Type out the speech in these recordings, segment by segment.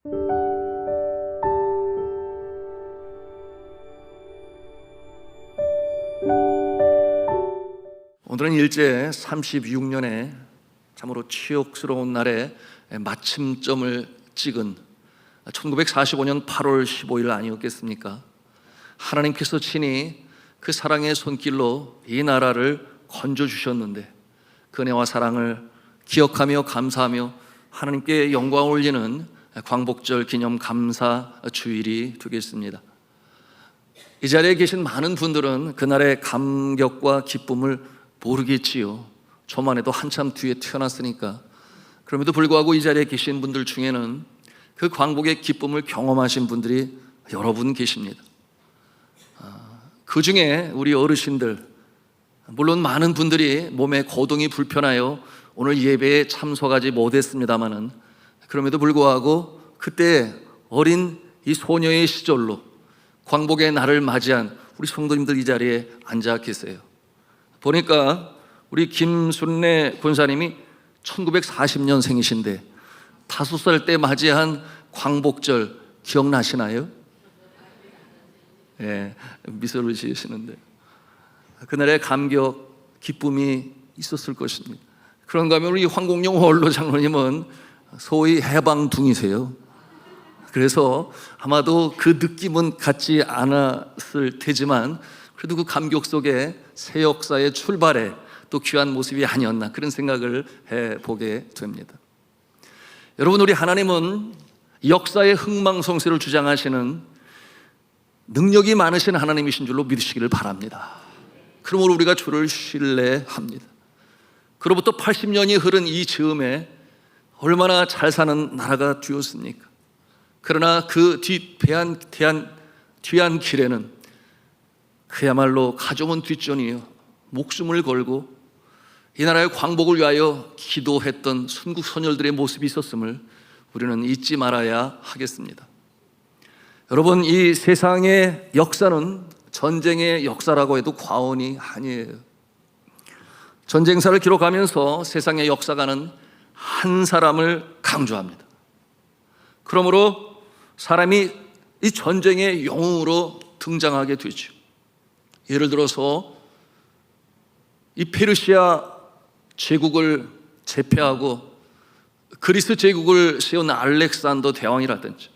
오늘은 일제 36년에 참으로 치욕스러운 날에 마침점을 찍은 1945년 8월 15일 아니었겠습니까? 하나님께서 친히 그 사랑의 손길로 이 나라를 건져주셨는데 그 은혜와 사랑을 기억하며 감사하며 하나님께 영광을 올리는 광복절 기념 감사 주일이 되겠습니다. 이 자리에 계신 많은 분들은 그날의 감격과 기쁨을 모르겠지요. 저만 해도 한참 뒤에 태어났으니까. 그럼에도 불구하고 이 자리에 계신 분들 중에는 그 광복의 기쁨을 경험하신 분들이 여러 분 계십니다. 그 중에 우리 어르신들, 물론 많은 분들이 몸에 거동이 불편하여 오늘 예배에 참석하지 못했습니다마는 그럼에도 불구하고 그때 어린 이 소녀의 시절로 광복의 날을 맞이한 우리 성도님들 이 자리에 앉아 계세요. 보니까 우리 김순례 권사님이 1940년생이신데 5살 때 맞이한 광복절 기억나시나요? 예, 미소를 지으시는데 그날의 감격, 기쁨이 있었을 것입니다. 그런가 하면 우리 황공영 홀로 장로님은 소위 해방둥이세요. 그래서 아마도 그 느낌은 같지 않았을 테지만 그래도 그 감격 속에 새 역사의 출발에 또 귀한 모습이 아니었나 그런 생각을 해보게 됩니다. 여러분, 우리 하나님은 역사의 흥망성쇠를 주장하시는 능력이 많으신 하나님이신 줄로 믿으시기를 바랍니다. 그러므로 우리가 주를 신뢰합니다. 그로부터 80년이 흐른 이 즈음에 얼마나 잘 사는 나라가 되었습니까? 그러나 그 뒤안 길에는 그야말로 가져온 뒷전이요, 목숨을 걸고 이 나라의 광복을 위하여 기도했던 순국 선열들의 모습이 있었음을 우리는 잊지 말아야 하겠습니다. 여러분, 이 세상의 역사는 전쟁의 역사라고 해도 과언이 아니에요. 전쟁사를 기록하면서 세상의 역사가는 한 사람을 강조합니다. 그러므로 사람이 이 전쟁의 영웅으로 등장하게 되죠. 예를 들어서 이 페르시아 제국을 제패하고 그리스 제국을 세운 알렉산더 대왕이라든지,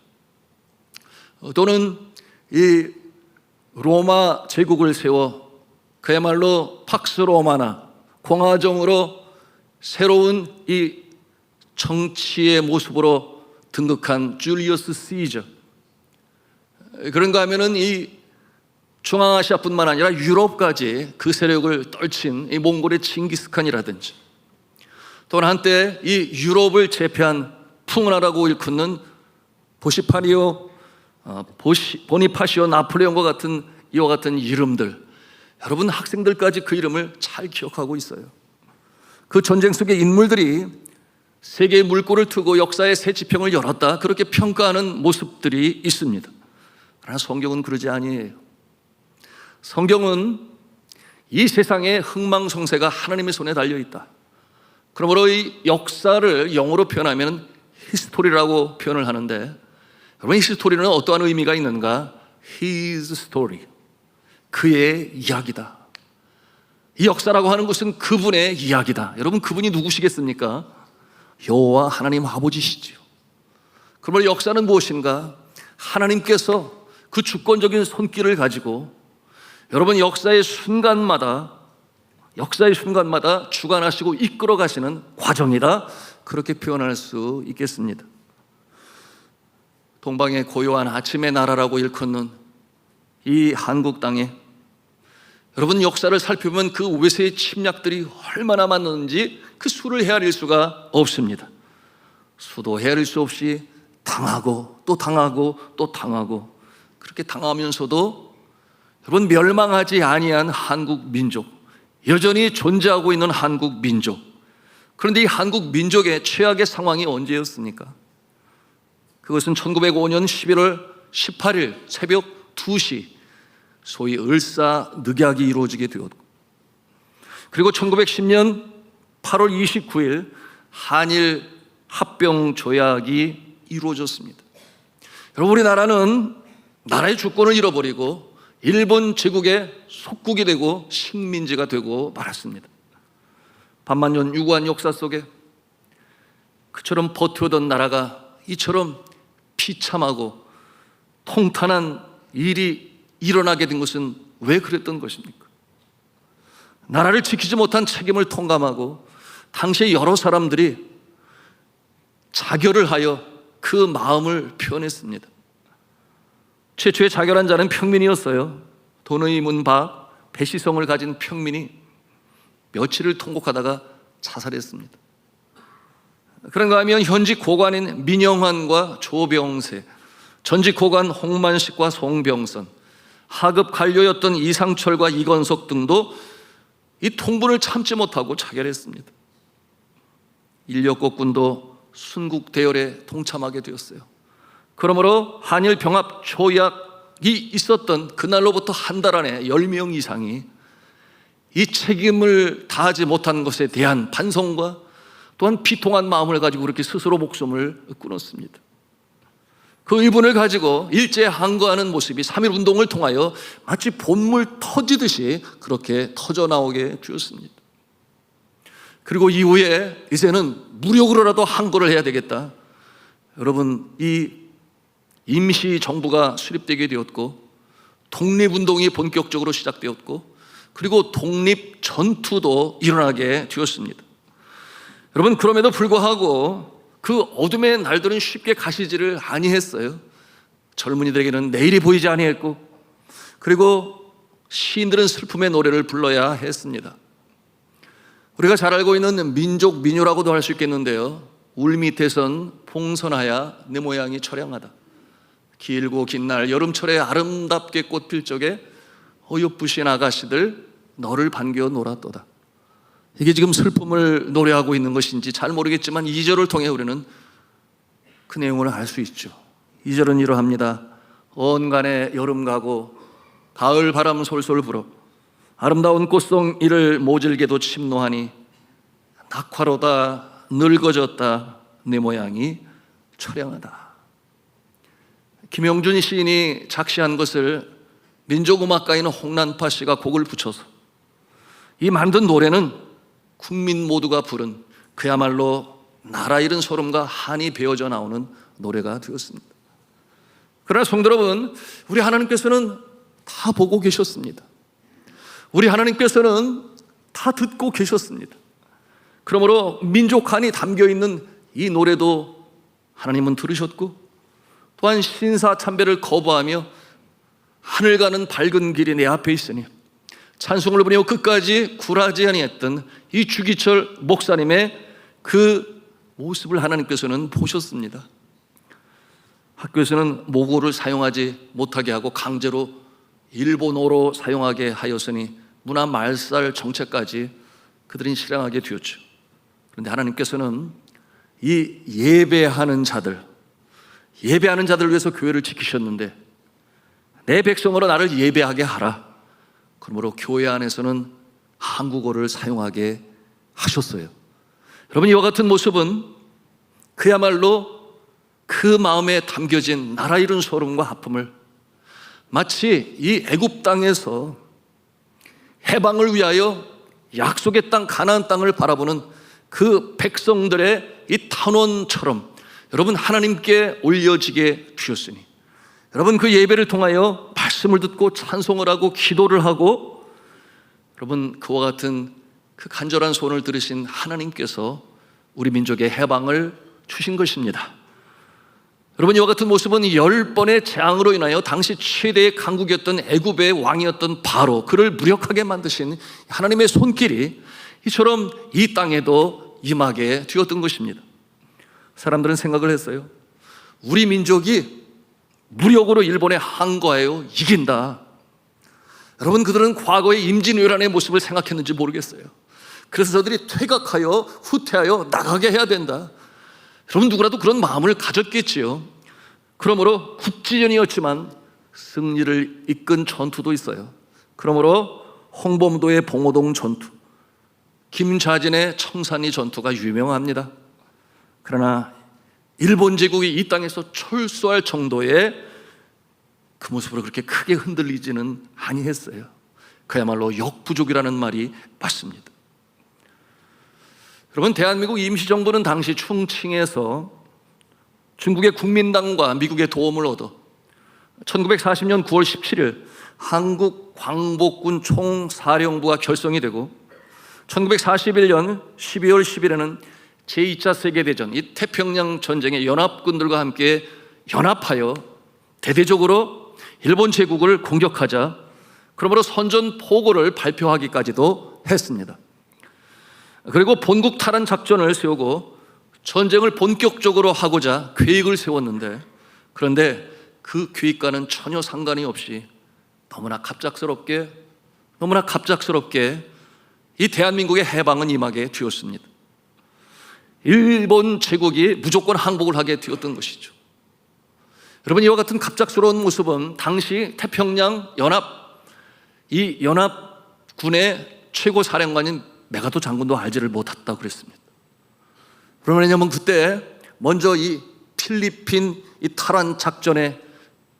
또는 이 로마 제국을 세워 그야말로 팍스 로마나 공화정으로 새로운 이 정치의 모습으로 등극한 줄리어스 시저, 그런가 하면은 이 중앙아시아뿐만 아니라 유럽까지 그 세력을 떨친 이 몽골의 칭기스칸이라든지, 또는 한때 이 유럽을 제패한 풍운하라고 일컫는 보니파시오 나폴레옹과 같은 이와 같은 이름들, 여러분 학생들까지 그 이름을 잘 기억하고 있어요. 그 전쟁 속의 인물들이 세계의 물꼬를 트고 역사의 새 지평을 열었다, 그렇게 평가하는 모습들이 있습니다. 그러나 성경은 그러지 아니에요. 성경은 이 세상의 흥망성쇠가 하나님의 손에 달려있다. 그러므로 이 역사를 영어로 표현하면 히스토리라고 표현을 하는데, 여러분, 히스토리는 어떠한 의미가 있는가? His story, 그의 이야기다. 이 역사라고 하는 것은 그분의 이야기다. 여러분, 그분이 누구시겠습니까? 여호와 하나님 아버지시지요. 그러므로 역사는 무엇인가? 하나님께서 그 주권적인 손길을 가지고 여러분 역사의 순간마다 주관하시고 이끌어 가시는 과정이다, 그렇게 표현할 수 있겠습니다. 동방의 고요한 아침의 나라라고 일컫는 이 한국 땅에 여러분 역사를 살펴보면 그 외세의 침략들이 얼마나 많았는지 그 수를 헤아릴 수가 없습니다. 수도 헤아릴 수 없이 당하고 또 당하고 또 당하고, 그렇게 당하면서도 여러분 멸망하지 아니한 한국 민족, 여전히 존재하고 있는 한국 민족. 그런데 이 한국 민족의 최악의 상황이 언제였습니까? 그것은 1905년 11월 18일 새벽 2시 소위 을사늑약이 이루어지게 되었고, 그리고 1910년 8월 29일 한일 합병 조약이 이루어졌습니다. 여러분, 우리나라는 나라의 주권을 잃어버리고 일본 제국의 속국이 되고 식민지가 되고 말았습니다. 반만년 유구한 역사 속에 그처럼 버텨오던 나라가 이처럼 비참하고 통탄한 일이 일어나게 된 것은 왜 그랬던 것입니까? 나라를 지키지 못한 책임을 통감하고 당시에 여러 사람들이 자결을 하여 그 마음을 표현했습니다. 최초의 자결한 자는 평민이었어요. 돈의 문박 배시성을 가진 평민이 며칠을 통곡하다가 자살했습니다. 그런가 하면 현직 고관인 민영환과 조병세, 전직 고관 홍만식과 송병선, 하급 관료였던 이상철과 이건석 등도 이 통분을 참지 못하고 자결했습니다. 인력거꾼도 순국 대열에 동참하게 되었어요. 그러므로 한일 병합 조약이 있었던 그날로부터 한 달 안에 10명 이상이 이 책임을 다하지 못한 것에 대한 반성과 또한 비통한 마음을 가지고 그렇게 스스로 목숨을 끊었습니다. 그 의분을 가지고 일제에 항거하는 모습이 3.1 운동을 통하여 마치 봇물 터지듯이 그렇게 터져나오게 되었습니다. 그리고 이후에 이제는 무력으로라도 항거를 해야 되겠다. 여러분, 이 임시정부가 수립되게 되었고 독립운동이 본격적으로 시작되었고 그리고 독립전투도 일어나게 되었습니다. 여러분, 그럼에도 불구하고 그 어둠의 날들은 쉽게 가시지를 아니했어요. 젊은이들에게는 내일이 보이지 아니했고 그리고 시인들은 슬픔의 노래를 불러야 했습니다. 우리가 잘 알고 있는 민족 민요라고도 할 수 있겠는데요. 울 밑에선 풍선하야 내 모양이 처량하다. 길고 긴 날 여름철에 아름답게 꽃필 적에 어여쁘신 아가씨들 너를 반겨 놀았도다. 이게 지금 슬픔을 노래하고 있는 것인지 잘 모르겠지만 2절을 통해 우리는 그 내용을 알 수 있죠. 2절은 이러합니다. 언간에 여름 가고 가을 바람 솔솔 불어 아름다운 꽃송이를 모질게도 침노하니 낙화로다 늙어졌다 내 모양이 처량하다. 김영준 시인이 작시한 것을 민족음악가인 홍난파 씨가 곡을 붙여서 이 만든 노래는 국민 모두가 부른 그야말로 나라 잃은 소름과 한이 배어져 나오는 노래가 되었습니다. 그러나 성도 여러분, 우리 하나님께서는 다 보고 계셨습니다. 우리 하나님께서는 다 듣고 계셨습니다. 그러므로 민족한이 담겨있는 이 노래도 하나님은 들으셨고 또한 신사참배를 거부하며 하늘 가는 밝은 길이 내 앞에 있으니 찬송을 부르며 끝까지 굴하지 아니했던 이 주기철 목사님의 그 모습을 하나님께서는 보셨습니다. 학교에서는 모국어를 사용하지 못하게 하고 강제로 일본어로 사용하게 하였으니 문화 말살 정책까지 그들이 실행하게 되었죠. 그런데 하나님께서는 이 예배하는 자들을 위해서 교회를 지키셨는데 내 백성으로 나를 예배하게 하라. 그러므로 교회 안에서는 한국어를 사용하게 하셨어요. 여러분, 이와 같은 모습은 그야말로 그 마음에 담겨진 나라 잃은 소름과 아픔을 마치 이 애굽 땅에서 해방을 위하여 약속의 땅 가나안 땅을 바라보는 그 백성들의 이 탄원처럼 여러분 하나님께 올려지게 되었으니 여러분 그 예배를 통하여 말씀을 듣고 찬송을 하고 기도를 하고 여러분 그와 같은 그 간절한 소원을 들으신 하나님께서 우리 민족의 해방을 주신 것입니다. 여러분, 이와 같은 모습은 10번의 재앙으로 인하여 당시 최대의 강국이었던 애굽의 왕이었던 바로 그를 무력하게 만드신 하나님의 손길이 이처럼 이 땅에도 임하게 되었던 것입니다. 사람들은 생각을 했어요. 우리 민족이 무력으로 일본에 항거하여 이긴다. 여러분, 그들은 과거의 임진왜란의 모습을 생각했는지 모르겠어요. 그래서 저들이 퇴각하여 후퇴하여 나가게 해야 된다. 여러분, 누구라도 그런 마음을 가졌겠지요. 그러므로 국지전이었지만 승리를 이끈 전투도 있어요. 그러므로 홍범도의 봉오동 전투, 김좌진의 청산리 전투가 유명합니다. 그러나 일본 제국이 이 땅에서 철수할 정도의 그 모습으로 그렇게 크게 흔들리지는 아니했어요. 그야말로 역부족이라는 말이 맞습니다. 여러분, 대한민국 임시정부는 당시 충칭에서 중국의 국민당과 미국의 도움을 얻어 1940년 9월 17일 한국 광복군 총사령부가 결성이 되고 1941년 12월 10일에는 제2차 세계대전, 이 태평양 전쟁의 연합군들과 함께 연합하여 대대적으로 일본 제국을 공격하자, 그러므로 선전포고를 발표하기까지도 했습니다. 그리고 본국 탈환 작전을 세우고 전쟁을 본격적으로 하고자 계획을 세웠는데, 그런데 그 계획과는 전혀 상관이 없이 너무나 갑작스럽게 이 대한민국의 해방은 임하게 되었습니다. 일본 제국이 무조건 항복을 하게 되었던 것이죠. 여러분, 이와 같은 갑작스러운 모습은 당시 태평양 이 연합군의 최고 사령관인 메가토 장군도 알지를 못했다고 그랬습니다. 왜냐하면 그때 먼저 이 필리핀 이 탈환 작전에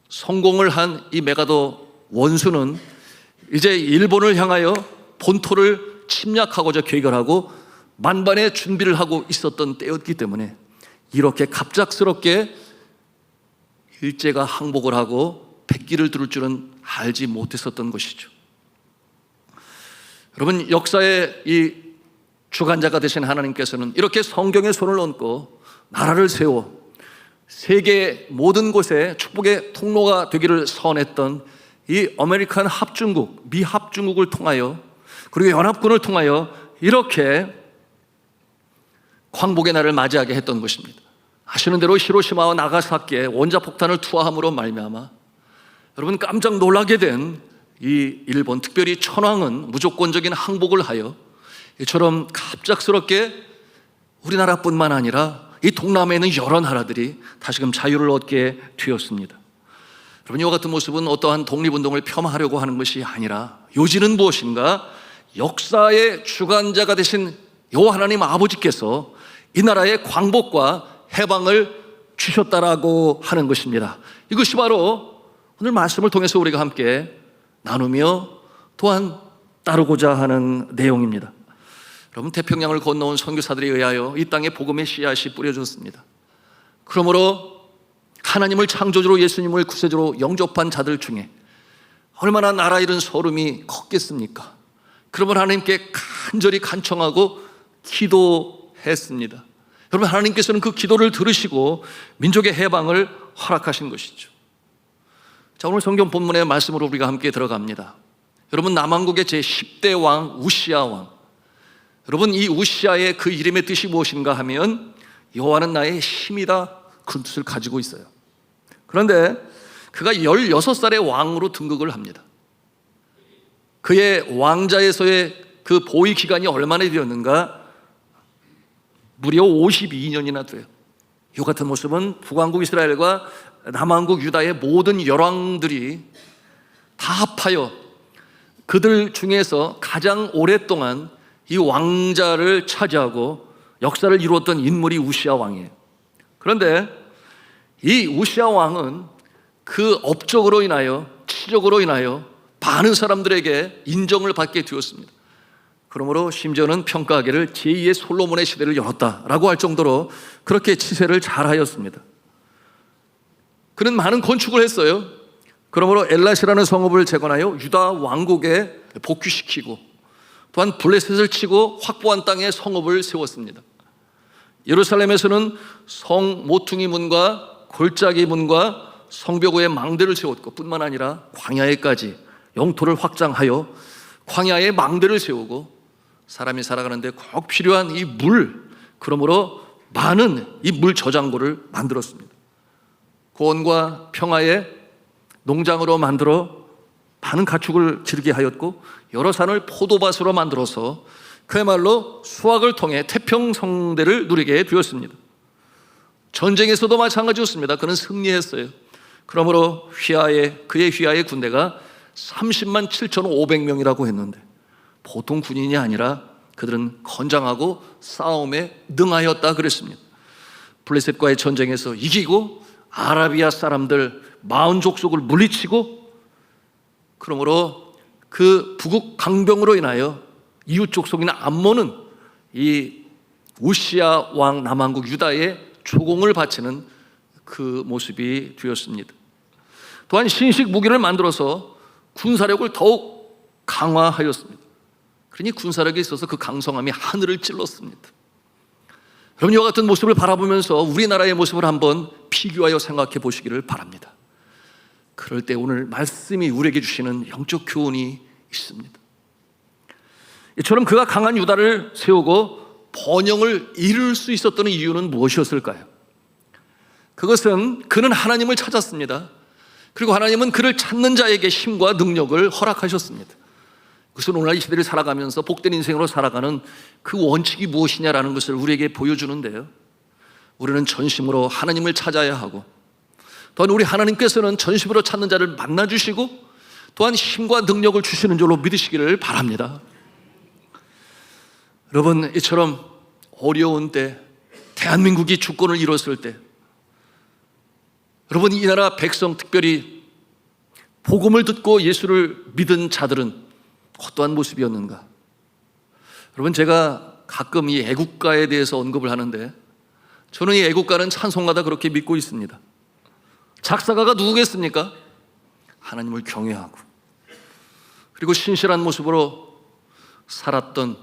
성공을 한 이 메가토 원수는 이제 일본을 향하여 본토를 침략하고자 계획을 하고 만반의 준비를 하고 있었던 때였기 때문에 이렇게 갑작스럽게 일제가 항복을 하고 백기를 두를 줄은 알지 못했었던 것이죠. 여러분, 역사의 이 주관자가 되신 하나님께서는 이렇게 성경에 손을 얹고 나라를 세워 세계 모든 곳에 축복의 통로가 되기를 선했던 이 아메리칸 합중국, 미 합중국을 통하여, 그리고 연합군을 통하여 이렇게 광복의 날을 맞이하게 했던 것입니다. 아시는 대로 히로시마와 나가사키에 원자폭탄을 투하함으로 말미암아 여러분 깜짝 놀라게 된 이 일본, 특별히 천황은 무조건적인 항복을 하여 이처럼 갑작스럽게 우리나라뿐만 아니라 이 동남아에 있는 여러 나라들이 다시금 자유를 얻게 되었습니다. 여러분, 이와 같은 모습은 어떠한 독립운동을 폄하하려고 하는 것이 아니라 요지는 무엇인가? 역사의 주관자가 되신 여호와 하나님 아버지께서 이 나라의 광복과 해방을 주셨다라고 하는 것입니다. 이것이 바로 오늘 말씀을 통해서 우리가 함께 나누며 또한 따르고자 하는 내용입니다. 여러분, 태평양을 건너온 선교사들에 의하여 이 땅에 복음의 씨앗이 뿌려졌습니다. 그러므로 하나님을 창조주로, 예수님을 구세주로 영접한 자들 중에 얼마나 나라 잃은 소름이 컸겠습니까? 그러면 하나님께 간절히 간청하고 기도했습니다. 여러분, 하나님께서는 그 기도를 들으시고 민족의 해방을 허락하신 것이죠. 자, 오늘 성경 본문의 말씀으로 우리가 함께 들어갑니다. 여러분, 남왕국의 제10대 왕 우시야 왕, 여러분, 이 우시야의 그 이름의 뜻이 무엇인가 하면 여호와는 나의 힘이다, 그 뜻을 가지고 있어요. 그런데 그가 16살의 왕으로 등극을 합니다. 그의 왕자에서의 그 보위 기간이 얼마나 되었는가? 무려 52년이나 돼요. 이 같은 모습은 북왕국 이스라엘과 남왕국 유다의 모든 열왕들이 다 합하여 그들 중에서 가장 오랫동안 이 왕자를 차지하고 역사를 이루었던 인물이 우시야 왕이에요. 그런데 이 우시야 왕은 그 업적으로 인하여, 치적으로 인하여 많은 사람들에게 인정을 받게 되었습니다. 그러므로 심지어는 평가하기를 제2의 솔로몬의 시대를 열었다라고 할 정도로 그렇게 치세를 잘하였습니다. 그는 많은 건축을 했어요. 그러므로 엘라시라는 성읍을 재건하여 유다 왕국에 복귀시키고 또한 블레셋을 치고 확보한 땅에 성읍을 세웠습니다. 예루살렘에서는 성 모퉁이 문과 골짜기 문과 성벽 위에 망대를 세웠고 뿐만 아니라 광야에까지 영토를 확장하여 광야에 망대를 세우고 사람이 살아가는데 꼭 필요한 이 물, 그러므로 많은 이 물 저장고를 만들었습니다. 구원과 평화의 농장으로 만들어 많은 가축을 기르게 하였고 여러 산을 포도밭으로 만들어서 그야말로 수확을 통해 태평성대를 누리게 되었습니다. 전쟁에서도 마찬가지였습니다. 그는 승리했어요. 그러므로 그의 휘하의 군대가 30만 7,500명이라고 했는데 보통 군인이 아니라 그들은 건장하고 싸움에 능하였다 그랬습니다. 블레셋과의 전쟁에서 이기고 아라비아 사람들 40족속을 물리치고, 그러므로 그 북국 강병으로 인하여 이웃 족속인 암몬은 이 우시야 왕 남왕국 유다의 조공을 바치는 그 모습이 되었습니다. 또한 신식 무기를 만들어서 군사력을 더욱 강화하였습니다. 그러니 군사력에 있어서 그 강성함이 하늘을 찔렀습니다. 여러분, 이와 같은 모습을 바라보면서 우리나라의 모습을 한번 비교하여 생각해 보시기를 바랍니다. 그럴 때 오늘 말씀이 우리에게 주시는 영적 교훈이 있습니다. 이처럼 그가 강한 유다를 세우고 번영을 이룰 수 있었던 이유는 무엇이었을까요? 그것은 그는 하나님을 찾았습니다. 그리고 하나님은 그를 찾는 자에게 힘과 능력을 허락하셨습니다. 그것은 오늘 이 시대를 살아가면서 복된 인생으로 살아가는 그 원칙이 무엇이냐라는 것을 우리에게 보여주는데요, 우리는 전심으로 하나님을 찾아야 하고, 또한 우리 하나님께서는 전심으로 찾는 자를 만나주시고 또한 힘과 능력을 주시는 줄로 믿으시기를 바랍니다. 여러분, 이처럼 어려운 때, 대한민국이 주권을 이뤘을 때, 여러분, 이 나라 백성, 특별히 복음을 듣고 예수를 믿은 자들은 어떠한 모습이었는가? 여러분, 제가 가끔 이 애국가에 대해서 언급을 하는데, 저는 이 애국가는 찬송가다 그렇게 믿고 있습니다. 작사가가 누구겠습니까? 하나님을 경외하고 그리고 신실한 모습으로 살았던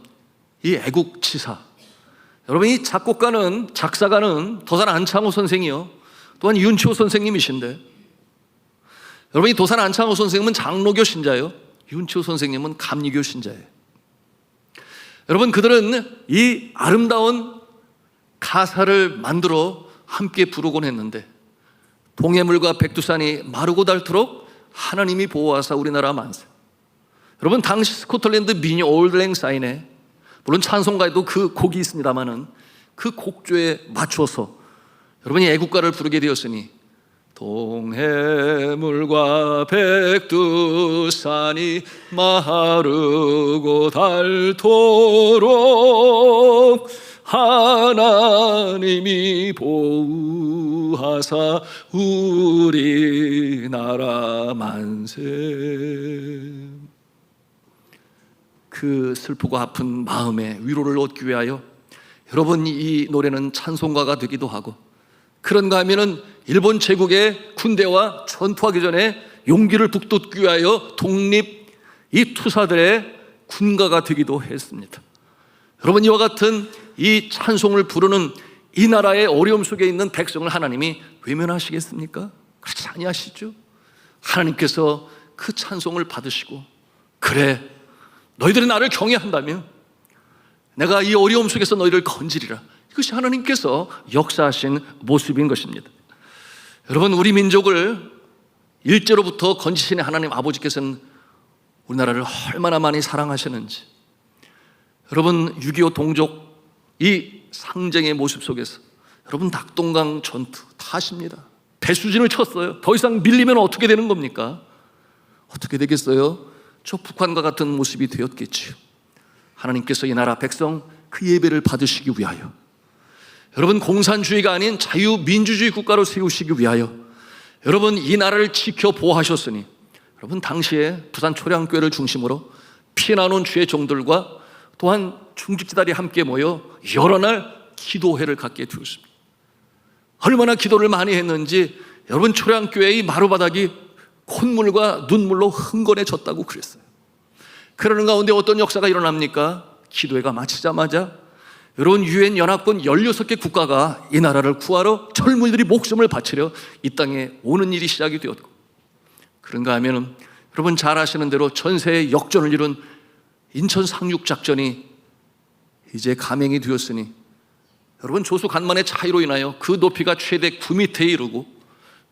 이 애국지사, 여러분, 이 작사가는 도산 안창호 선생이요, 또한 윤치호 선생님이신데, 여러분, 이 도산 안창호 선생님은 장로교 신자예요. 윤치호 선생님은 감리교 신자예요. 여러분, 그들은 이 아름다운 가사를 만들어 함께 부르곤 했는데, 동해물과 백두산이 마르고 닳도록 하나님이 보호하사 우리나라 만세. 여러분, 당시 스코틀랜드 민요 올드 사인에, 물론 찬송가에도 그 곡이 있습니다마는 그 곡조에 맞춰서 여러분이 애국가를 부르게 되었으니, 동해물과 백두산이 마르고 닳도록 하나님이 보호하사 우리나라 만세. 그 슬프고 아픈 마음에 위로를 얻기 위하여 여러분, 이 노래는 찬송가가 되기도 하고, 그런가 하면은 일본 제국의 군대와 전투하기 전에 용기를 북돋기 위하여 독립 이 투사들의 군가가 되기도 했습니다. 여러분, 이와 같은 이 찬송을 부르는 이 나라의 어려움 속에 있는 백성을 하나님이 외면하시겠습니까? 그렇지 아니하시죠. 하나님께서 그 찬송을 받으시고, 그래, 너희들이 나를 경외한다면 내가 이 어려움 속에서 너희를 건지리라. 이것이 하나님께서 역사하신 모습인 것입니다. 여러분, 우리 민족을 일제로부터 건지신 하나님 아버지께서는 우리나라를 얼마나 많이 사랑하셨는지, 여러분, 6.25 동족 이 상쟁의 모습 속에서 여러분, 낙동강 전투 다 아십니다. 배수진을 쳤어요. 더 이상 밀리면 어떻게 되는 겁니까? 어떻게 되겠어요? 저 북한과 같은 모습이 되었겠지요. 하나님께서 이 나라 백성 그 예배를 받으시기 위하여, 여러분, 공산주의가 아닌 자유민주주의 국가로 세우시기 위하여 여러분, 이 나라를 지켜 보호하셨으니, 여러분, 당시에 부산 초량교회를 중심으로 피해 나눈 주의 종들과 또한 중직지달이 함께 모여 여러 날 기도회를 갖게 되었습니다. 얼마나 기도를 많이 했는지 여러분, 초량교회의 마루바닥이 콧물과 눈물로 흥건해졌다고 그랬어요. 그러는 가운데 어떤 역사가 일어납니까? 기도회가 마치자마자 여러분, 유엔 연합군 16개 국가가 이 나라를 구하러 젊은이들이 목숨을 바치려 이 땅에 오는 일이 시작이 되었고, 그런가 하면은 여러분 잘 아시는 대로 전세의 역전을 이룬 인천 상륙작전이 이제 감행이 되었으니, 여러분, 조수 간만의 차이로 인하여 그 높이가 최대 9m에 이르고,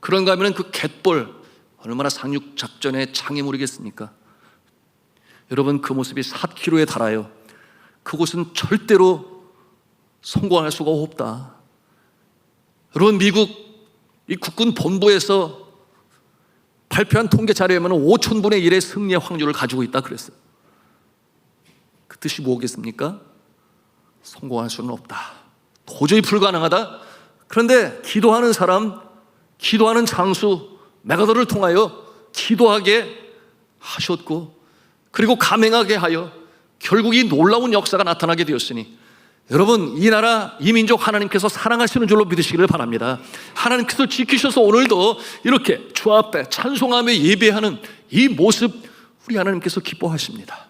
그런가 하면 그 갯벌 얼마나 상륙작전의 장애물이겠습니까? 여러분, 그 모습이 4km에 달하여 그곳은 절대로 성공할 수가 없다. 여러분, 미국 이 국군 본부에서 발표한 통계 자료에 보면 5,000분의 1의 승리의 확률을 가지고 있다 그랬어요. 그 뜻이 뭐겠습니까? 성공할 수는 없다, 도저히 불가능하다, 그런데 기도하는 사람, 기도하는 장수 메가더를 통하여 기도하게 하셨고, 그리고 감행하게 하여 결국 이 놀라운 역사가 나타나게 되었으니, 여러분, 이 나라, 이 민족 하나님께서 사랑하시는 줄로 믿으시기를 바랍니다. 하나님께서 지키셔서 오늘도 이렇게 주 앞에 찬송하며 예배하는 이 모습, 우리 하나님께서 기뻐하십니다.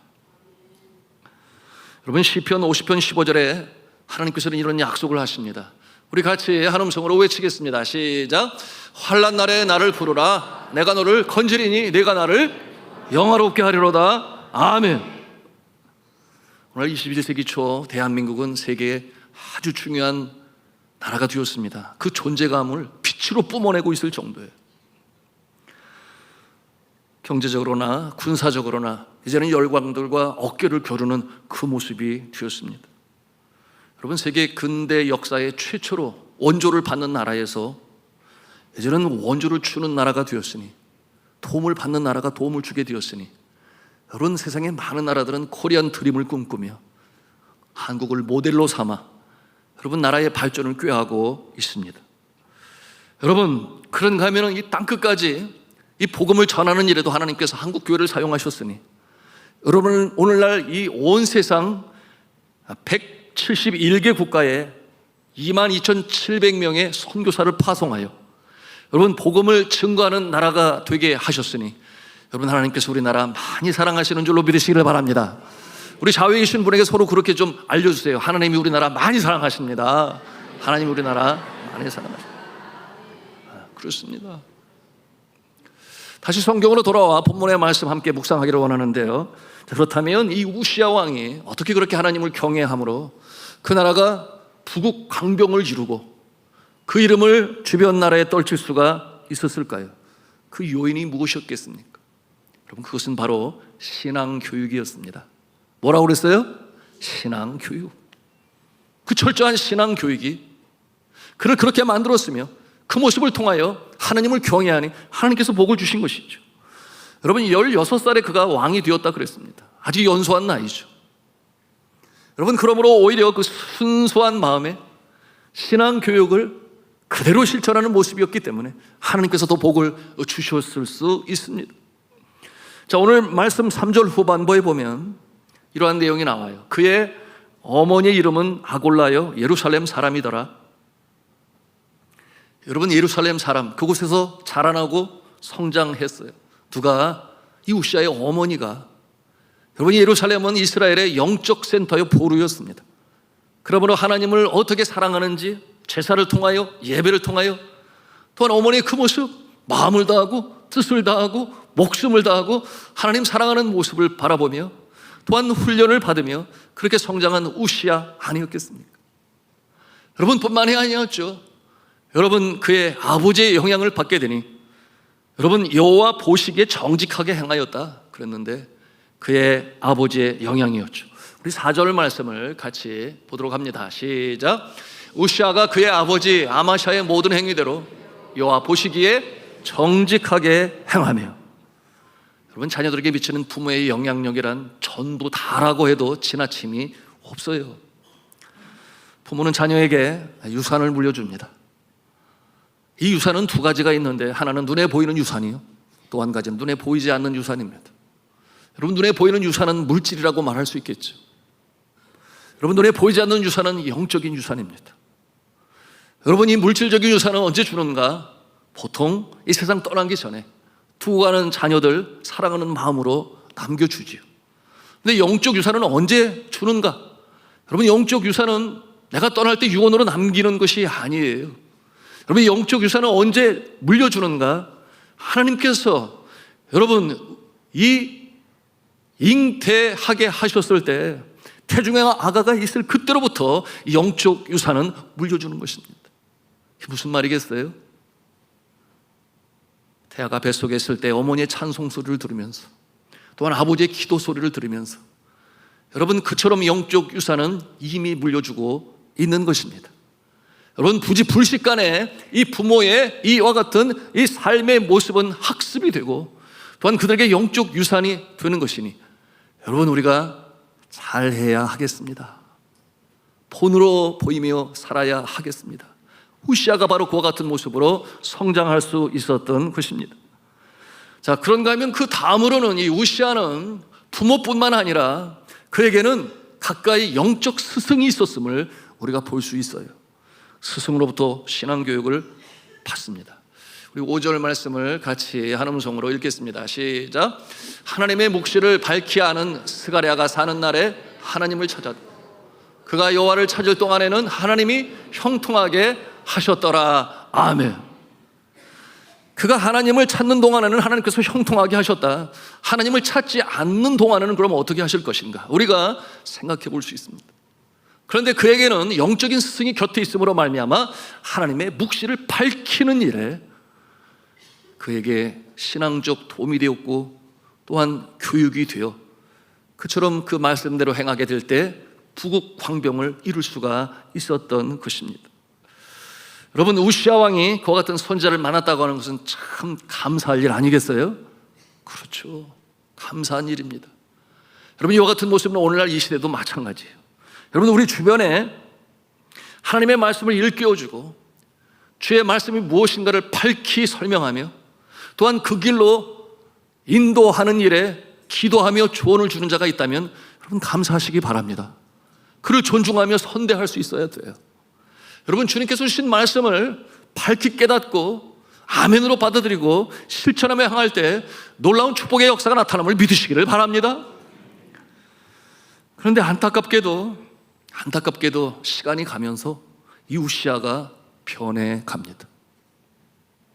여러분, 시편 50편 15절에 하나님께서는 이런 약속을 하십니다. 우리 같이 한 음성으로 외치겠습니다. 시작. 환난 날에 나를 부르라. 내가 너를 건지리니 내가 나를 영화롭게 하리로다. 아멘. 오늘 21세기 초 대한민국은 세계에 아주 중요한 나라가 되었습니다. 그 존재감을 빛으로 뿜어내고 있을 정도예요. 경제적으로나 군사적으로나 이제는 열강들과 어깨를 겨루는 그 모습이 되었습니다. 여러분, 세계 근대 역사의 최초로 원조를 받는 나라에서 이제는 원조를 주는 나라가 되었으니, 도움을 받는 나라가 도움을 주게 되었으니, 여러분, 세상의 많은 나라들은 코리안 드림을 꿈꾸며 한국을 모델로 삼아 여러분 나라의 발전을 꾀하고 있습니다. 여러분, 그런가 하면 이 땅끝까지 이 복음을 전하는 일에도 하나님께서 한국 교회를 사용하셨으니, 여러분 오늘날 이 온 세상 171개 국가에 22,700명의 선교사를 파송하여 여러분 복음을 증거하는 나라가 되게 하셨으니, 여러분 하나님께서 우리나라 많이 사랑하시는 줄로 믿으시기를 바랍니다. 우리 좌우에 계신 분에게 서로 그렇게 좀 알려주세요. 하나님이 우리나라 많이 사랑하십니다. 하나님이 우리나라 많이 사랑하십니다. 그렇습니다. 다시 성경으로 돌아와 본문의 말씀 함께 묵상하기를 원하는데요, 그렇다면 이 우시야 왕이 어떻게 그렇게 하나님을 경외함으로 그 나라가 부국 강병을 이루고 그 이름을 주변 나라에 떨칠 수가 있었을까요? 그 요인이 무엇이었겠습니까? 여러분, 그것은 바로 신앙교육이었습니다. 뭐라고 그랬어요? 신앙교육. 그 철저한 신앙교육이 그를 그렇게 만들었으며, 그 모습을 통하여 하나님을 경외하니 하나님께서 복을 주신 것이죠. 여러분, 16살에 그가 왕이 되었다 그랬습니다. 아주 연소한 나이죠. 여러분, 그러므로 오히려 그 순수한 마음에 신앙교육을 그대로 실천하는 모습이었기 때문에 하나님께서 더 복을 주셨을 수 있습니다. 자, 오늘 말씀 3절 후반부에 보면 이러한 내용이 나와요. 그의 어머니의 이름은 아골라여 예루살렘 사람이더라. 여러분, 예루살렘 사람, 그곳에서 자라나고 성장했어요. 누가? 이 우시아의 어머니가. 여러분, 예루살렘은 이스라엘의 영적 센터의 보루였습니다. 그러므로 하나님을 어떻게 사랑하는지 제사를 통하여, 예배를 통하여, 또한 어머니의 그 모습, 마음을 다하고 뜻을 다하고 목숨을 다하고 하나님 사랑하는 모습을 바라보며 또한 훈련을 받으며 그렇게 성장한 우시야 아니었겠습니까? 여러분, 뿐만이 아니었죠. 여러분, 그의 아버지의 영향을 받게 되니 여러분, 여호와 보시기에 정직하게 행하였다 그랬는데 그의 아버지의 영향이었죠. 우리 4절 말씀을 같이 보도록 합니다. 시작. 우시아가 그의 아버지 아마샤의 모든 행위대로 여호와 보시기에 정직하게 행하며. 여러분, 자녀들에게 미치는 부모의 영향력이란 전부 다라고 해도 지나침이 없어요. 부모는 자녀에게 유산을 물려줍니다. 이 유산은 두 가지가 있는데, 하나는 눈에 보이는 유산이요, 또 한 가지는 눈에 보이지 않는 유산입니다. 여러분, 눈에 보이는 유산은 물질이라고 말할 수 있겠죠. 여러분, 눈에 보이지 않는 유산은 영적인 유산입니다. 여러분, 이 물질적인 유산은 언제 주는가? 보통 이 세상 떠나기 전에 두고 가는 자녀들 사랑하는 마음으로 남겨주지요. 근데 영적 유산은 언제 주는가? 여러분, 영적 유산은 내가 떠날 때 유언으로 남기는 것이 아니에요. 여러분, 영적 유산은 언제 물려주는가? 하나님께서 여러분 이 잉태하게 하셨을 때 태중에 아가가 있을 그때로부터 영적 유산은 물려주는 것입니다. 이게 무슨 말이겠어요? 태아가 뱃속에 있을 때 어머니의 찬송 소리를 들으면서 또한 아버지의 기도 소리를 들으면서 여러분, 그처럼 영적 유산은 이미 물려주고 있는 것입니다. 여러분, 부지 불식간에 이 부모의 이와 같은 이 삶의 모습은 학습이 되고 또한 그들에게 영적 유산이 되는 것이니 여러분, 우리가 잘해야 하겠습니다. 본으로 보이며 살아야 하겠습니다. 우시아가 바로 그와 같은 모습으로 성장할 수 있었던 것입니다. 자, 그런가 하면 그 다음으로는 이 우시아는 부모뿐만 아니라 그에게는 가까이 영적 스승이 있었음을 우리가 볼 수 있어요. 스승으로부터 신앙교육을 받습니다. 우리 5절 말씀을 같이 한 음성으로 읽겠습니다. 시작. 하나님의 묵시를 밝히 아는 스가랴가 사는 날에 하나님을 찾았다. 그가 여호와를 찾을 동안에는 하나님이 형통하게 하셨더라. 아멘. 그가 하나님을 찾는 동안에는 하나님께서 형통하게 하셨다. 하나님을 찾지 않는 동안에는 그럼 어떻게 하실 것인가? 우리가 생각해 볼 수 있습니다. 그런데 그에게는 영적인 스승이 곁에 있음으로 말미암아 하나님의 묵시를 밝히는 일에 그에게 신앙적 도움이 되었고 또한 교육이 되어 그처럼 그 말씀대로 행하게 될 때 부국 황병을 이룰 수가 있었던 것입니다. 여러분, 우시아 왕이 그와 같은 선지자를 만났다고 하는 것은 참 감사할 일 아니겠어요? 그렇죠. 감사한 일입니다. 여러분, 이와 같은 모습은 오늘날 이 시대도 마찬가지예요. 여러분, 우리 주변에 하나님의 말씀을 일깨워주고 주의 말씀이 무엇인가를 밝히 설명하며 또한 그 길로 인도하는 일에 기도하며 조언을 주는 자가 있다면 여러분 감사하시기 바랍니다. 그를 존중하며 선대할 수 있어야 돼요. 여러분, 주님께서 주신 말씀을 밝히 깨닫고 아멘으로 받아들이고 실천하며 향할 때 놀라운 축복의 역사가 나타남을 믿으시기를 바랍니다. 그런데 안타깝게도 시간이 가면서 이 우시아가 변해갑니다.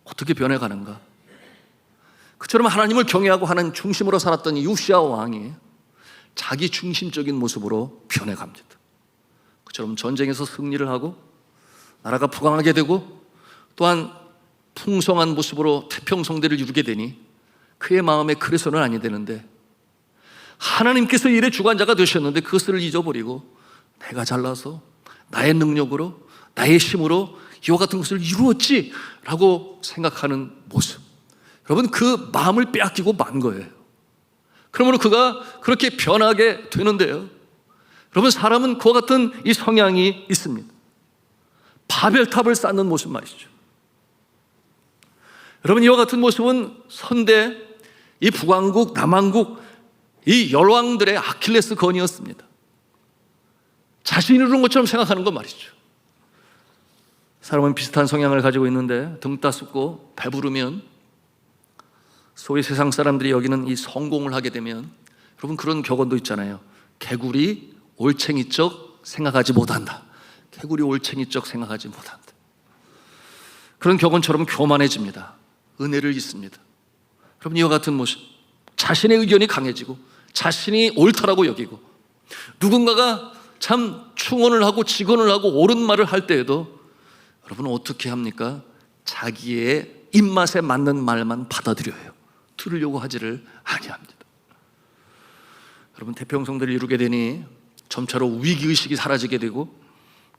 어떻게 변해가는가? 그처럼 하나님을 경외하고 하나님 중심으로 살았던 이 우시아 왕이 자기 중심적인 모습으로 변해갑니다. 그처럼 전쟁에서 승리를 하고 나라가 부강하게 되고 또한 풍성한 모습으로 태평성대를 이루게 되니 그의 마음에 그래서는 아니 되는데 하나님께서 일의 주관자가 되셨는데 그것을 잊어버리고 내가 잘나서 나의 능력으로 나의 힘으로 이와 같은 것을 이루었지 라고 생각하는 모습, 여러분 그 마음을 빼앗기고 만 거예요. 그러므로 그가 그렇게 변하게 되는데요, 여러분 사람은 그와 같은 이 성향이 있습니다. 바벨탑을 쌓는 모습 말이죠. 여러분, 이와 같은 모습은 선대, 이 북왕국, 남왕국, 이 열왕들의 아킬레스 건이었습니다. 자신이 이루는 것처럼 생각하는 것 말이죠. 사람은 비슷한 성향을 가지고 있는데 등 따숩고 배부르면, 소위 세상 사람들이 여기는 이 성공을 하게 되면 여러분 그런 격언도 있잖아요. 개구리 올챙이적 생각하지 못한다. 개구리 올챙이적 생각하지 못한다. 그런 격언처럼 교만해집니다. 은혜를 잊습니다. 여러분, 이와 같은 모습, 자신의 의견이 강해지고 자신이 옳다라고 여기고 누군가가 참 충언을 하고 직언을 하고 옳은 말을 할 때에도 여러분 어떻게 합니까? 자기의 입맛에 맞는 말만 받아들여요. 들으려고 하지를 아니합니다. 여러분, 태평성대를 이루게 되니 점차로 위기의식이 사라지게 되고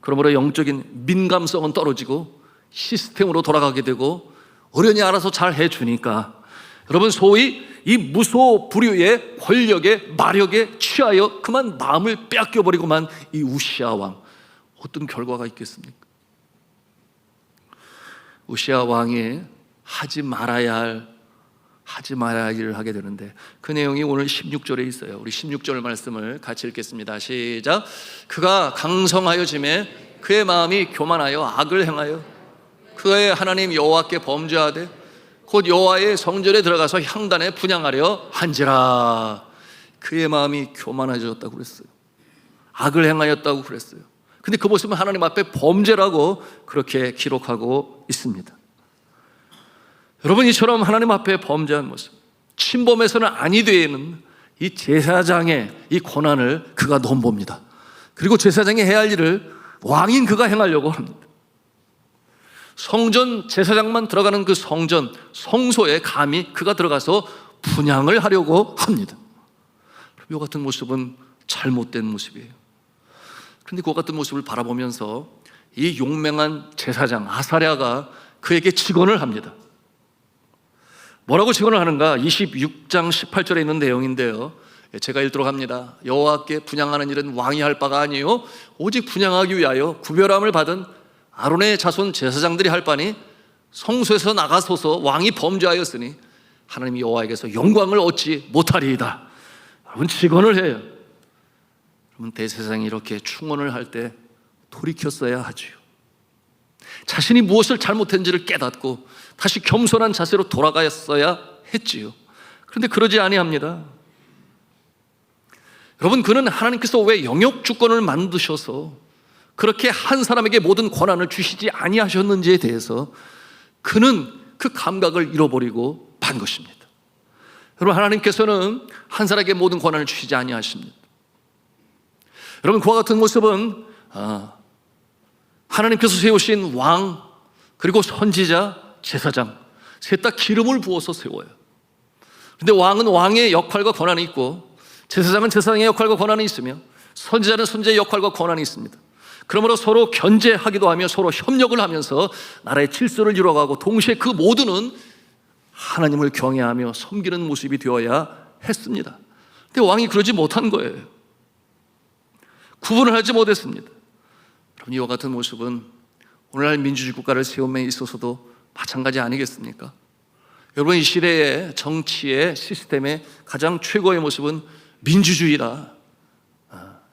그러므로 영적인 민감성은 떨어지고 시스템으로 돌아가게 되고 어련히 알아서 잘 해주니까 여러분 소위 이 무소불위의 권력의 마력에 취하여 그만 마음을 빼앗겨버리고만 이 우시아 왕, 어떤 결과가 있겠습니까? 우시아 왕이 하지 말아야 할 일을 하게 되는데 그 내용이 오늘 16절에 있어요. 우리 16절 말씀을 같이 읽겠습니다. 시작. 그가 강성하여짐에 그의 마음이 교만하여 악을 행하여 그의 하나님 여호와께 범죄하되 곧 여호와의 성전에 들어가서 향단에 분향하려 한지라. 그의 마음이 교만해졌다고 그랬어요. 악을 행하였다고 그랬어요. 근데 그 모습은 하나님 앞에 범죄라고 그렇게 기록하고 있습니다. 여러분, 이처럼 하나님 앞에 범죄한 모습, 침범해서는 아니 되는 이 제사장의 이 권한을 그가 넘봅니다. 그리고 제사장이 해야 할 일을 왕인 그가 행하려고 합니다. 성전 제사장만 들어가는 그 성전 성소에 감히 그가 들어가서 분향을 하려고 합니다. 이 같은 모습은 잘못된 모습이에요. 그런데 그 같은 모습을 바라보면서 이 용맹한 제사장 아사랴가 그에게 직언을 합니다. 뭐라고 직언을 하는가? 26장 18절에 있는 내용인데요, 제가 읽도록 합니다. 여호와께 분향하는 일은 왕이 할 바가 아니요 오직 분향하기 위하여 구별함을 받은 아론의 자손 제사장들이 할 바니 성소에서 나가소서 왕이 범죄하였으니 하나님 여호와에게서 영광을 얻지 못하리이다. 여러분 직언을 해요. 여러분 대제사장이 이렇게 충언을 할 때 돌이켰어야 하지요. 자신이 무엇을 잘못했는지를 깨닫고 다시 겸손한 자세로 돌아갔어야 했지요. 그런데 그러지 아니합니다. 여러분 그는 하나님께서 왜 영역 주권을 만드셔서 그렇게 한 사람에게 모든 권한을 주시지 아니하셨는지에 대해서 그는 그 감각을 잃어버리고 만 것입니다. 여러분 하나님께서는 한 사람에게 모든 권한을 주시지 아니하십니다. 여러분 그와 같은 모습은 하나님께서 세우신 왕 그리고 선지자, 제사장 셋 다 기름을 부어서 세워요. 그런데 왕은 왕의 역할과 권한이 있고 제사장은 제사장의 역할과 권한이 있으며 선지자는 선지자의 역할과 권한이 있습니다. 그러므로 서로 견제하기도 하며 서로 협력을 하면서 나라의 질서를 이루어가고 동시에 그 모두는 하나님을 경외하며 섬기는 모습이 되어야 했습니다. 근데 왕이 그러지 못한 거예요. 구분을 하지 못했습니다. 여러분 이와 같은 모습은 오늘날 민주주의 국가를 세움에 있어서도 마찬가지 아니겠습니까? 여러분 이 시대의 정치의 시스템의 가장 최고의 모습은 민주주의다,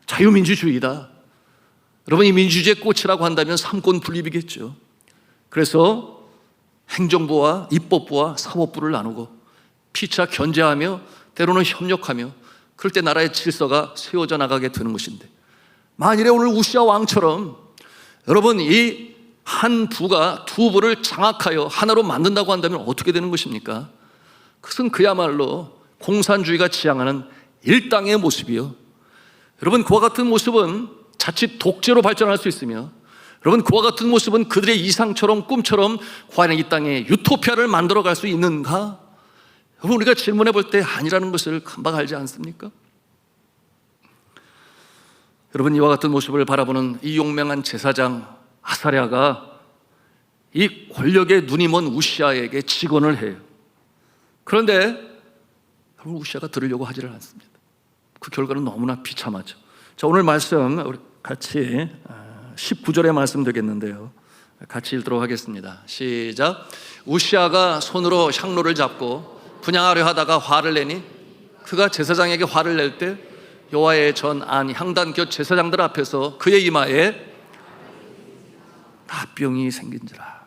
자유민주주의다. 여러분 이 민주주의의 꽃이라고 한다면 삼권 분립이겠죠. 그래서 행정부와 입법부와 사법부를 나누고 피차 견제하며 때로는 협력하며 그럴 때 나라의 질서가 세워져 나가게 되는 것인데, 만일에 오늘 우시아 왕처럼 여러분 이 한 부가 두 부를 장악하여 하나로 만든다고 한다면 어떻게 되는 것입니까? 그것은 그야말로 공산주의가 지향하는 일당의 모습이요. 여러분 그와 같은 모습은 자칫 독재로 발전할 수 있으며, 여러분 그와 같은 모습은 그들의 이상처럼 꿈처럼 과연 이 땅에 유토피아를 만들어갈 수 있는가? 여러분 우리가 질문해 볼 때 아니라는 것을 금방 알지 않습니까? 여러분 이와 같은 모습을 바라보는 이 용맹한 제사장 아사랴가 이 권력의 눈이 먼 우시아에게 직언을 해요. 그런데 여러분 우시아가 들으려고 하지를 않습니다. 그 결과는 너무나 비참하죠. 자, 오늘 말씀 우리 같이 19절의 말씀 되겠는데요, 같이 읽도록 하겠습니다. 시작. 우시아가 손으로 향로를 잡고 분향하려 하다가 화를 내니 그가 제사장에게 화를 낼 때 여호와의 전 안 향단 곁 제사장들 앞에서 그의 이마에 나병이 생긴지라.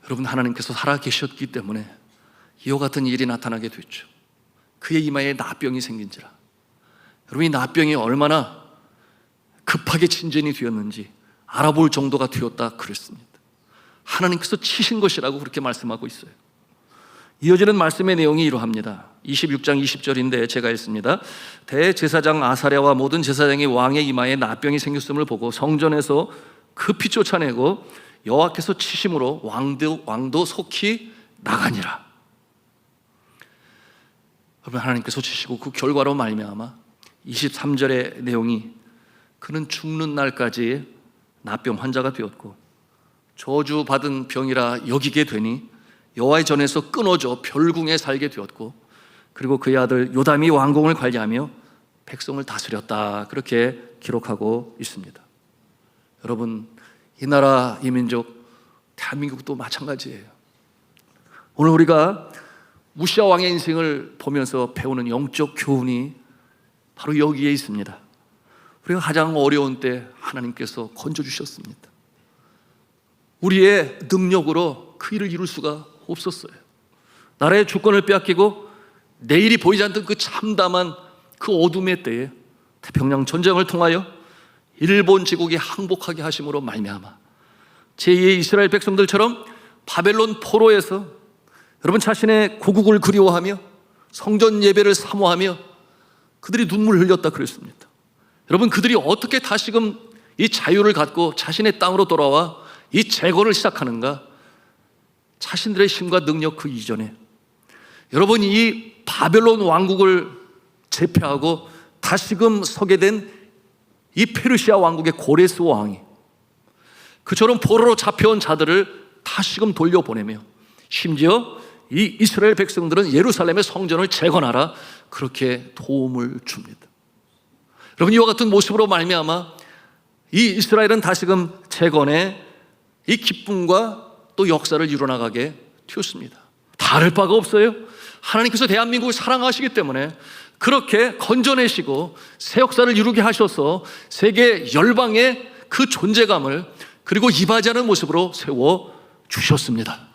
여러분 하나님께서 살아계셨기 때문에 이와 같은 일이 나타나게 됐죠. 그의 이마에 나병이 생긴지라. 여러분 이 나병이 얼마나 급하게 진전이 되었는지 알아볼 정도가 되었다 그랬습니다. 하나님께서 치신 것이라고 그렇게 말씀하고 있어요. 이어지는 말씀의 내용이 이러합니다. 26장 20절인데 제가 읽습니다. 대제사장 아사랴와 모든 제사장이 왕의 이마에 나병이 생겼음을 보고 성전에서 급히 쫓아내고 여호와께서 치심으로 왕도 속히 나가니라. 여러분 하나님께서 치시고 그 결과로 말미암아 23절의 내용이 그는 죽는 날까지 나병 환자가 되었고 저주받은 병이라 여기게 되니 여호와의 전에서 끊어져 별궁에 살게 되었고 그리고 그의 아들 요담이 왕궁을 관리하며 백성을 다스렸다. 그렇게 기록하고 있습니다. 여러분 이 나라 이 민족 대한민국도 마찬가지예요. 오늘 우리가 우시아 왕의 인생을 보면서 배우는 영적 교훈이 바로 여기에 있습니다. 우리가 가장 어려운 때 하나님께서 건져주셨습니다. 우리의 능력으로 그 일을 이룰 수가 없었어요. 나라의 주권을 빼앗기고 내일이 보이지 않던 그 참담한 그 어둠의 때에 태평양 전쟁을 통하여 일본 제국이 항복하게 하심으로 말미암아 제2의 이스라엘 백성들처럼 바벨론 포로에서 여러분 자신의 고국을 그리워하며 성전 예배를 사모하며 그들이 눈물을 흘렸다 그랬습니다. 여러분 그들이 어떻게 다시금 이 자유를 갖고 자신의 땅으로 돌아와 이 재건을 시작하는가? 자신들의 힘과 능력 그 이전에 여러분 이 바벨론 왕국을 제패하고 다시금 서게 된 이 페르시아 왕국의 고레스 왕이 그처럼 포로로 잡혀온 자들을 다시금 돌려보내며 심지어 이 이스라엘 백성들은 예루살렘의 성전을 재건하라 그렇게 도움을 줍니다. 여러분 이와 같은 모습으로 말미암아 이 이스라엘은 다시금 재건의 이 기쁨과 또 역사를 이뤄나가게 되었습니다. 다를 바가 없어요. 하나님께서 대한민국을 사랑하시기 때문에 그렇게 건져내시고 새 역사를 이루게 하셔서 세계 열방의 그 존재감을 그리고 이바지하는 모습으로 세워주셨습니다.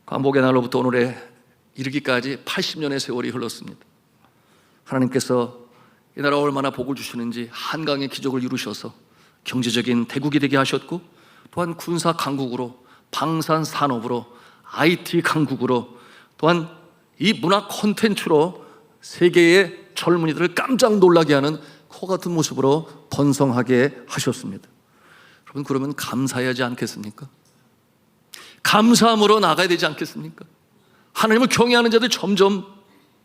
광복의 날로부터 오늘에 이르기까지 80년의 세월이 흘렀습니다. 하나님께서 이 나라가 얼마나 복을 주시는지 한강의 기적을 이루셔서 경제적인 대국이 되게 하셨고, 또한 군사 강국으로, 방산 산업으로, IT 강국으로, 또한 이 문화 콘텐츠로 세계의 젊은이들을 깜짝 놀라게 하는 코 같은 모습으로 번성하게 하셨습니다. 여러분, 그러면 감사해야 하지 않겠습니까? 감사함으로 나가야 되지 않겠습니까? 하나님을 경외하는 자들이 점점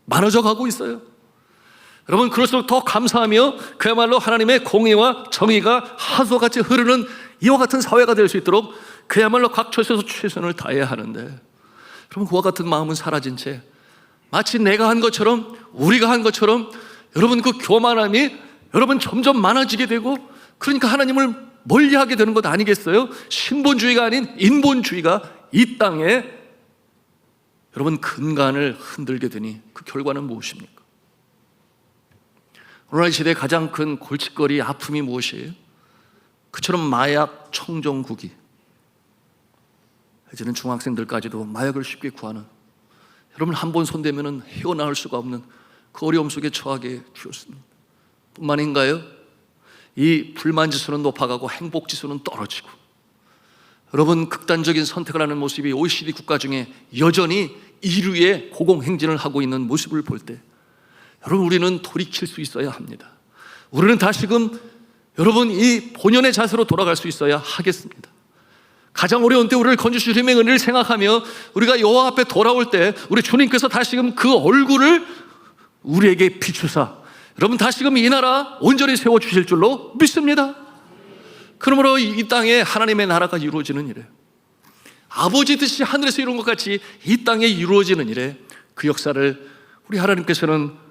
많아져 가고 있어요. 여러분, 그럴수록 더 감사하며 그야말로 하나님의 공의와 정의가 하수같이 흐르는 이와 같은 사회가 될 수 있도록 그야말로 각 처소에서 최선을 다해야 하는데, 여러분, 그와 같은 마음은 사라진 채 마치 내가 한 것처럼, 우리가 한 것처럼 여러분 그 교만함이 여러분 점점 많아지게 되고, 그러니까 하나님을 멀리하게 되는 것 아니겠어요? 신본주의가 아닌 인본주의가 이 땅에 여러분 근간을 흔들게 되니 그 결과는 무엇입니까? 오늘날 시대의 가장 큰 골칫거리, 아픔이 무엇이에요? 그처럼 마약 청정국이, 이제는 중학생들까지도 마약을 쉽게 구하는, 여러분 한 번 손대면 헤어나올 수가 없는 그 어려움 속에 처하게 되었습니다. 뿐만 아닌가요? 이 불만지수는 높아가고 행복지수는 떨어지고, 여러분 극단적인 선택을 하는 모습이 OECD 국가 중에 여전히 1위의 고공행진을 하고 있는 모습을 볼 때, 여러분 우리는 돌이킬 수 있어야 합니다. 우리는 다시금 여러분 이 본연의 자세로 돌아갈 수 있어야 하겠습니다. 가장 어려운 때 우리를 건져주신 주님의 은혜를 생각하며 우리가 여호와 앞에 돌아올 때 우리 주님께서 다시금 그 얼굴을 우리에게 비추사 여러분 다시금 이 나라 온전히 세워주실 줄로 믿습니다. 그러므로 이 땅에 하나님의 나라가 이루어지는 일에, 아버지 뜻이 하늘에서 이룬 것 같이 이 땅에 이루어지는 일에 그 역사를 우리 하나님께서는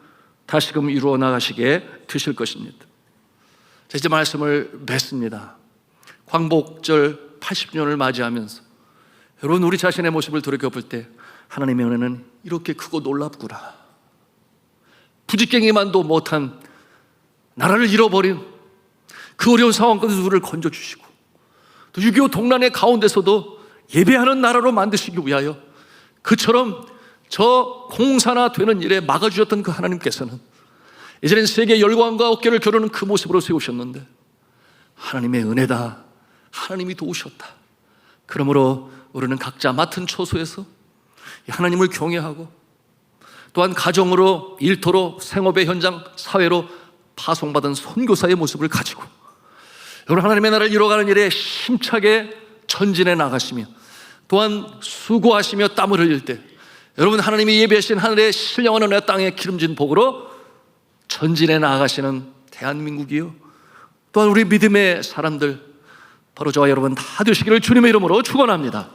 다시금 이루어 나가시게 되실 것입니다. 자, 이제 말씀을 맺습니다. 광복절 80년을 맞이하면서 여러분 우리 자신의 모습을 돌이켜볼 때 하나님의 은혜는 이렇게 크고 놀랍구나. 부지깽이만도 못한 나라를 잃어버린 그 어려운 상황 가운데서 우리를 건져주시고, 또 6.25 동란의 가운데서도 예배하는 나라로 만드시기 위하여 그처럼 저 공산화되는 일에 막아주셨던 그 하나님께서는 이제는 세계 열광과 어깨를 겨루는 그 모습으로 세우셨는데, 하나님의 은혜다, 하나님이 도우셨다. 그러므로 우리는 각자 맡은 처소에서 하나님을 경외하고, 또한 가정으로, 일터로, 생업의 현장, 사회로 파송받은 선교사의 모습을 가지고 여러분 하나님의 나라를 이뤄가는 일에 힘차게 전진해 나가시며, 또한 수고하시며 땀을 흘릴 때 여러분 하나님이 예비하신 하늘의 신령한 내 땅의 기름진 복으로 전진해 나아가시는 대한민국이요, 또한 우리 믿음의 사람들 바로 저와 여러분 다 되시기를 주님의 이름으로 축원합니다.